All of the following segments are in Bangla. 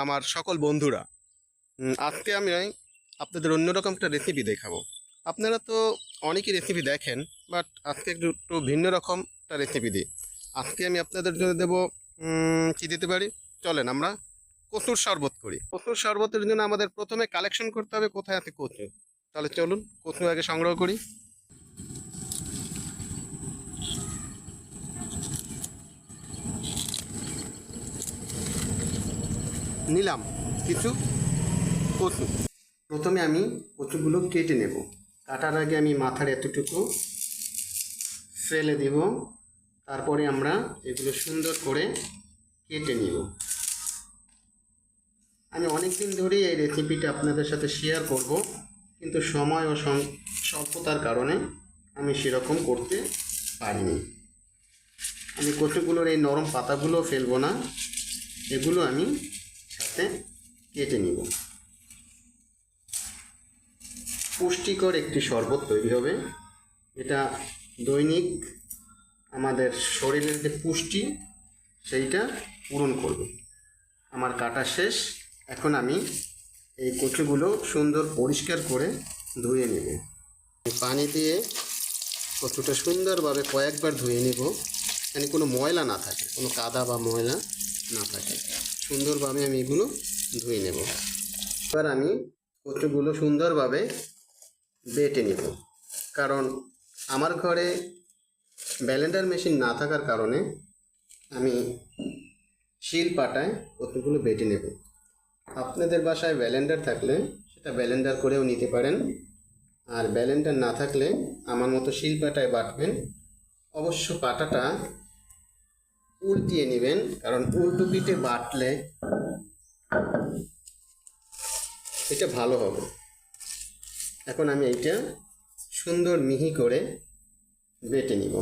আমার সকল বন্ধুরা, আজকে আমি আপনাদের অন্যরকম একটা রেসিপি দেখাবো। আপনারা তো অনেকই রেসিপি দেখেন, বাট আজকে একটু ভিন্ন রকম একটা রেসিপি দিই। আজকে আমি আপনাদের জন্য দেবো, কী দিতে পারি, চলেন আমরা কচুর শরবত করি। কচুর শরবতের জন্য আমাদের প্রথমে কালেকশন করতে হবে কোথায় আছে কচু। তাহলে চলুন কচু আগে সংগ্রহ করি। নিলাম কিছু কচু। প্রথমে আমি কচুগুলো কেটে নেব। কাটার আগে আমি মাথার এতটুকু ফেলে দেব, তারপরে আমরা এগুলো সুন্দর করে কেটে নিব। আমি অনেক দিন ধরেই এই রেসিপিটা আপনাদের সাথে শেয়ার করব, কিন্তু সময় ও স্বল্পতার কারণে আমি সেরকম করতে পারিনি। আমি কচুগুলোর এই নরম পাতাগুলো ফেলবো না, এগুলো আমি সাথে কেটে নিব। পুষ্টিকর একটি শরবত তৈরি হবে। এটা দৈনিক আমাদের শরীরের যে পুষ্টি সেইটা পূরণ করবে। আমার কাটা শেষ। এখন আমি এই কচুগুলো সুন্দর পরিষ্কার করে ধুয়ে নেব। পানি দিয়ে কচুটা সুন্দরভাবে কয়েকবার ধুয়ে নেব, মানে কোনো ময়লা না থাকে, কোনো কাদা বা ময়লা না থাকে। সুন্দরভাবে আমি এগুলো ধুয়ে নেব। এবার আমি কচুগুলো সুন্দরভাবে বেটে নেব, কারণ আমার ঘরে ব্লেন্ডার মেশিন না থাকার কারণে আমি শিল পাটায় কতগুলো বেটে নেব। আপনাদের বাসায় ব্লেন্ডার থাকলে সেটা ব্লেন্ডার করেও নিতে পারেন, আর ব্লেন্ডার না থাকলে আমার মতো শিল পাটায় বাটবেন। অবশ্য পাটাটা উল্টিয়ে নেবেন, কারণ উল্টো পিঠে বাটলে এটা ভালো হবে। এখন আমি এইটা সুন্দর মিহি করে বেটে নিব।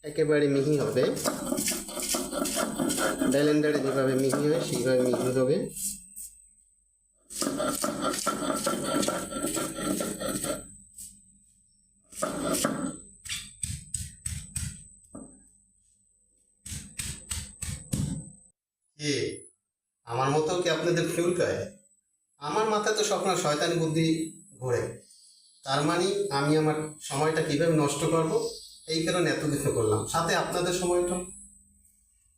একেবারে মিহি হবে, ব্লেন্ডারে যেভাবে মিহি হয় সেইভাবে মিহি হবে। আমার মতো কি আপনাদের চুলকায়? আমার মাথায় তো সবসময় শয়তানি বুদ্ধি ঘোরে। তার মানে আমি আমার সময়টা কীভাবে নষ্ট করব, এই কারণে এত কিছু করলাম। সাথে আপনাদের সময়টা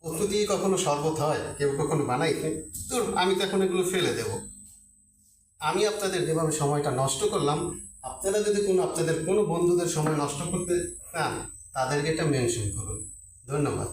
কচু দিয়ে কখনো শরবত হয়? কেউ কখনো বানাইছে? তো আমি তো এখন এগুলো ফেলে দেব। আমি আপনাদের যেভাবে সময়টা নষ্ট করলাম, আপনারা যদি আপনাদের কোনো বন্ধুদের সময় নষ্ট করতে চান, তাদেরকে এটা মেনশন করুন। ধন্যবাদ।